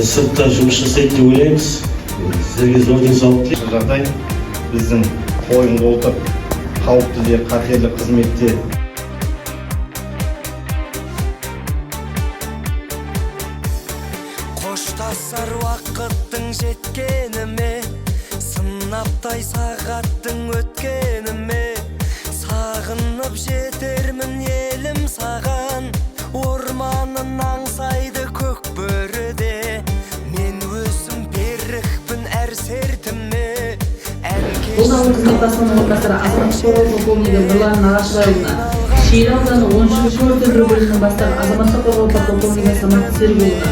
сыртта жұмыс жасайды деп ойлаймыз. Сіздерге зор денсаулық тілеймін. Жағдай біздің қойын қолтық қауіпті де қатерлі қызметте қоштасар уақыттың жеткеніме, сынаптай сағаттың өткеніме, сағынып жетермін елім саған, орманын аңсайды көк бөріде, мен өзім берікпін әр сертіме. Бұл ауыл қызметбасының орынбасары азаматтық қорғау полковнигі Нұрлан Нағашыбайұлына, Шиелі ауданы 10-ші өрт сөндіру бөлімінің бастығы азаматтық қорғау полковнигі Самат Серікұлына,